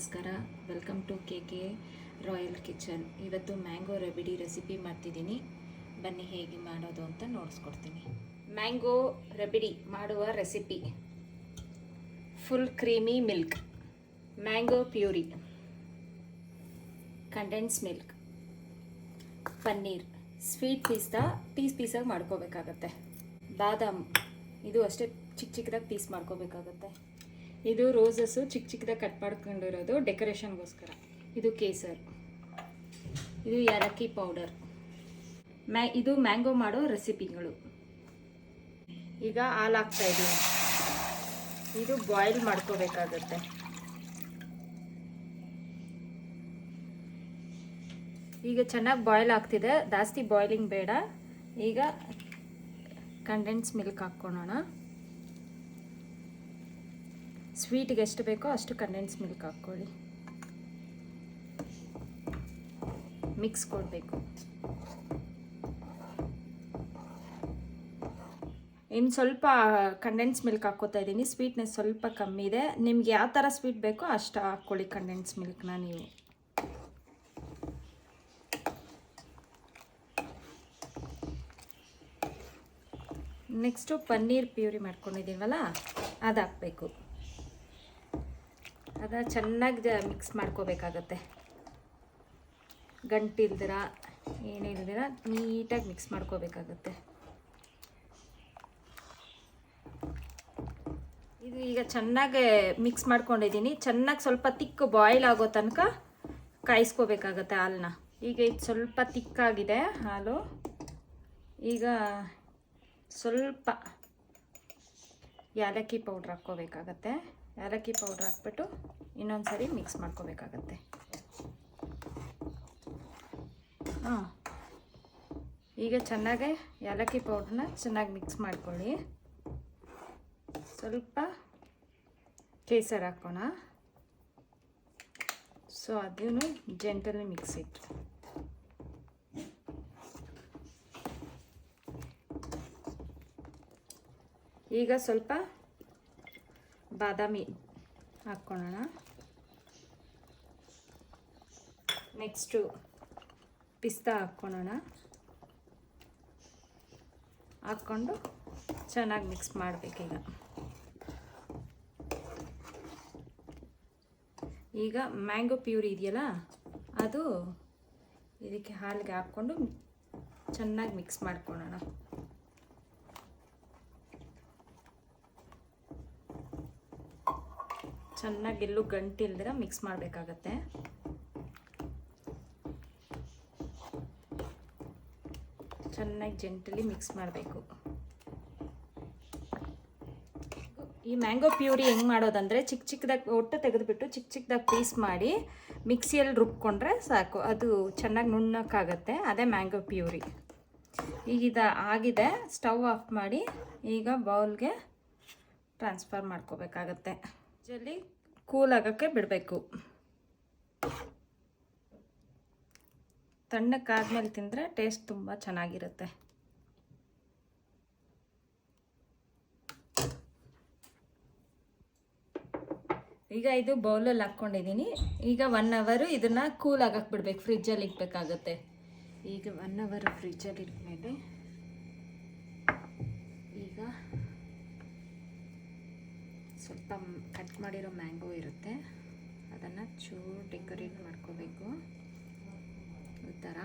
ನಮಸ್ಕಾರ, welcome to K royal kitchen. ಇವತ್ತು mango rabdi recipe ಮಾಡ್ತಿದ್ದೀನಿ. ಬನ್ನಿ ಹೇಗೆ ಮಾಡೋದು ಅಂತ ನೋಡಿಸ್ಕೊಡ್ತೀನಿ. ಮ್ಯಾಂಗೋ ರಬಿಡಿ ಮಾಡುವ recipe: full creamy milk, mango puree, condense milk, paneer, sweet ಪೀಸಾಗಿ ಮಾಡ್ಕೋಬೇಕಾಗತ್ತೆ. ಬಾದಾಮ್ ಇದು ಅಷ್ಟೇ ಚಿಕ್ಕ ಚಿಕ್ಕದಾಗಿ ಪೀಸ್ ಮಾಡ್ಕೋಬೇಕಾಗತ್ತೆ. ಇದು ರೋಸಸ್ಸು ಚಿಕ್ಕ ಚಿಕ್ಕದಾಗಿ ಕಟ್ ಮಾಡ್ಕೊಂಡಿರೋದು ಡೆಕೋರೇಷನ್ಗೋಸ್ಕರ. ಇದು ಕೇಸರ್, ಇದು ಏಲಕ್ಕಿ ಪೌಡರ್. ಇದು ಮ್ಯಾಂಗೋ ಮಾಡೋ ರೆಸಿಪಿಗಳು. ಈಗ ಹಾಲು ಹಾಕ್ತಾ ಇದ್ದೀನಿ. ಇದು ಬಾಯ್ಲ್ ಮಾಡ್ಕೋಬೇಕಾಗತ್ತೆ. ಈಗ ಚೆನ್ನಾಗಿ ಬಾಯ್ಲ್ ಆಗ್ತಿದೆ, ಜಾಸ್ತಿ ಬಾಯ್ಲಿಂಗ್ ಬೇಡ. ಈಗ ಕಂಡೆನ್ಸ್ ಮಿಲ್ಕ್ ಹಾಕ್ಕೊಳ್ಳೋಣ. ಸ್ವೀಟಿಗೆ ಎಷ್ಟು ಬೇಕೋ ಅಷ್ಟು ಕಂಡೆನ್ಸ್ ಮಿಲ್ಕ್ ಹಾಕ್ಕೊಳ್ಳಿ. ಮಿಕ್ಸ್ ಕೊಡಬೇಕು. ಇನ್ನು ಸ್ವಲ್ಪ ಕಂಡೆನ್ಸ್ ಮಿಲ್ಕ್ ಹಾಕ್ಕೋತಾ ಇದ್ದೀನಿ. ಸ್ವೀಟ್ನೆಸ್ ಸ್ವಲ್ಪ ಕಮ್ಮಿ ಇದೆ. ನಿಮ್ಗೆ ಯಾವ ಥರ ಸ್ವೀಟ್ ಬೇಕೋ ಅಷ್ಟು ಹಾಕ್ಕೊಳ್ಳಿ ಕಂಡೆನ್ಸ್ ಮಿಲ್ಕ್ನ ನೀವು. ನೆಕ್ಸ್ಟು ಪನ್ನೀರ್ ಪ್ಯೂರಿ ಮಾಡ್ಕೊಂಡಿದ್ದೀವಲ್ಲ ಅದು ಹಾಕಬೇಕು. ಅದನ್ನು ಚೆನ್ನಾಗಿ ಮಿಕ್ಸ್ ಮಾಡ್ಕೋಬೇಕಾಗತ್ತೆ. ಗಂಟಿಲ್ದಿರ ಏನಿಲ್ದಿರ ನೀಟಾಗಿ ಮಿಕ್ಸ್ ಮಾಡ್ಕೋಬೇಕಾಗತ್ತೆ. ಇದು ಈಗ ಚೆನ್ನಾಗಿ ಮಿಕ್ಸ್ ಮಾಡ್ಕೊಂಡಿದ್ದೀನಿ. ಚೆನ್ನಾಗಿ ಸ್ವಲ್ಪ ತಿಕ್ಕು ಬಾಯ್ಲ್ ಆಗೋ ತನಕ ಕಾಯಿಸ್ಕೋಬೇಕಾಗತ್ತೆ ಹಾಲನ್ನ. ಈಗ ಇದು ಸ್ವಲ್ಪ ತಿಕ್ಕಾಗಿದೆ ಹಾಲು. ಈಗ ಸ್ವಲ್ಪ ಏಲಕ್ಕಿ ಪೌಡ್ರ್ ಹಾಕ್ಕೋಬೇಕಾಗತ್ತೆ. ಏಲಕ್ಕಿ ಪೌಡ್ರ್ ಹಾಕ್ಬಿಟ್ಟು ಇನ್ನೊಂದು ಸರಿ ಮಿಕ್ಸ್ ಮಾಡ್ಕೋಬೇಕಾಗತ್ತೆ. ಈಗ ಚೆನ್ನಾಗಿ ಏಲಕ್ಕಿ ಪೌಡ್ರನ್ನ ಚೆನ್ನಾಗಿ ಮಿಕ್ಸ್ ಮಾಡ್ಕೊಳ್ಳಿ. ಸ್ವಲ್ಪ ಕೇಸರ್ ಹಾಕೋಣ. ಸೊ ಅದನ್ನು ಜೆಂಟಲಿ ಮಿಕ್ಸ್ ಇಟ್ಟು ಈಗ ಸ್ವಲ್ಪ ಬಾದಾಮಿ ಹಾಕ್ಕೊಳ್ಳೋಣ. ನೆಕ್ಸ್ಟು ಪಿಸ್ತಾ ಹಾಕ್ಕೊಳ್ಳೋಣ. ಹಾಕ್ಕೊಂಡು ಚೆನ್ನಾಗಿ ಮಿಕ್ಸ್ ಮಾಡಬೇಕೀಗ. ಈಗ ಮ್ಯಾಂಗೋ ಪ್ಯೂರಿ ಇದೆಯಲ್ಲ ಅದು ಇದಕ್ಕೆ ಹಾಲಿಗೆ ಹಾಕ್ಕೊಂಡು ಚೆನ್ನಾಗಿ ಮಿಕ್ಸ್ ಮಾಡ್ಕೊಳ್ಳೋಣ. ಚೆನ್ನಾಗಿ ಎಲ್ಲೂ ಗಂಟಿಲ್ದಿರ ಮಿಕ್ಸ್ ಮಾಡಬೇಕಾಗತ್ತೆ. ಚೆನ್ನಾಗಿ ಜೆಂಟಲಿ ಮಿಕ್ಸ್ ಮಾಡಬೇಕು. ಈ ಮ್ಯಾಂಗೋ ಪ್ಯೂರಿ ಹೆಂಗೆ ಮಾಡೋದಂದರೆ ಚಿಕ್ಕ ಚಿಕ್ಕದಾಗಿ ಒಟ್ಟು ತೆಗೆದುಬಿಟ್ಟು ಚಿಕ್ಕ ಚಿಕ್ಕದಾಗಿ ಪೀಸ್ ಮಾಡಿ ಮಿಕ್ಸಿಯಲ್ಲಿ ರುಬ್ಕೊಂಡ್ರೆ ಸಾಕು. ಅದು ಚೆನ್ನಾಗಿ ನುಣ್ಣಕ್ಕಾಗತ್ತೆ. ಅದೇ ಮ್ಯಾಂಗೋ ಪ್ಯೂರಿ. ಈಗ ಆಗಿದೆ. ಸ್ಟವ್ ಆಫ್ ಮಾಡಿ ಈಗ ಬೌಲ್ಗೆ ಟ್ರಾನ್ಸ್ಫರ್ ಮಾಡ್ಕೋಬೇಕಾಗತ್ತೆ. ಇದರಲ್ಲಿ ಕೂಲ್ ಆಗೋಕ್ಕೆ ಬಿಡಬೇಕು. ತಣ್ಣಕ್ಕಾದ್ಮೇಲೆ ತಿಂದರೆ ಟೇಸ್ಟ್ ತುಂಬ ಚೆನ್ನಾಗಿರುತ್ತೆ. ಈಗ ಇದು ಬೌಲಲ್ಲಿ ಹಾಕ್ಕೊಂಡಿದ್ದೀನಿ. ಈಗ 1 ಅವರ್ ಇದನ್ನು ಕೂಲ್ ಆಗಕ್ಕೆ ಬಿಡಬೇಕು. ಫ್ರಿಜ್ಜಲ್ಲಿ ಇಡಬೇಕಾಗತ್ತೆ. ಈಗ 1 ಅವರ್ ಫ್ರಿಜ್ಜಲ್ಲಿ ಇಟ್ಮೇಲೆ ಈಗ ಸ್ವಲ್ಪ ಕಟ್ ಮಾಡಿರೋ ಮ್ಯಾಂಗೋ ಇರುತ್ತೆ, ಅದನ್ನು ಚೂರು ಡೆಕೋರೇಟ್ ಮಾಡ್ಕೋಬೇಕು. ಈ ಥರ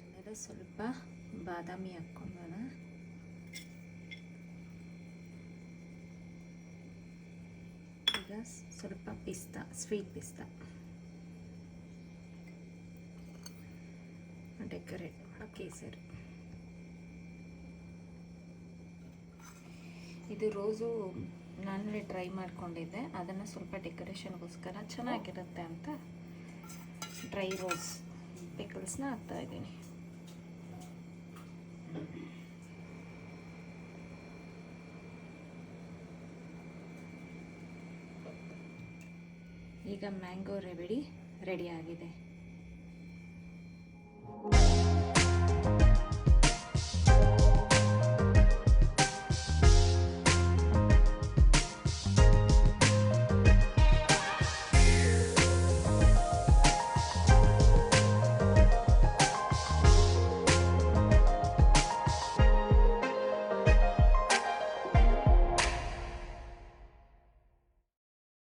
ಆಮೇಲೆ ಸ್ವಲ್ಪ ಬಾದಾಮಿ ಹಾಕ್ಕೊಳ್ಳೋಣ. ಈಗ ಸ್ವಲ್ಪ ಪಿಸ್ತಾ, ಸ್ವೀಟ್ ಪಿಸ್ತಾ ಡೆಕೋರೇಟ್ ಮಾಡೋ ಕೇಸರಿ. ಇದು ರೋಸು ನಾನೇ ಟ್ರೈ ಮಾಡ್ಕೊಂಡಿದ್ದೆ. ಅದನ್ನು ಸ್ವಲ್ಪ ಡೆಕೋರೇಷನ್ಗೋಸ್ಕರ ಚೆನ್ನಾಗಿರುತ್ತೆ ಅಂತ ಡ್ರೈ ರೋಸ್ ಪಿಕಲ್ಸ್ನ ಹಾಕ್ತಾಯಿದ್ದೀನಿ. ಈಗ ಮ್ಯಾಂಗೋ ರಬಿಡಿ ರೆಡಿ ಆಗಿದೆ.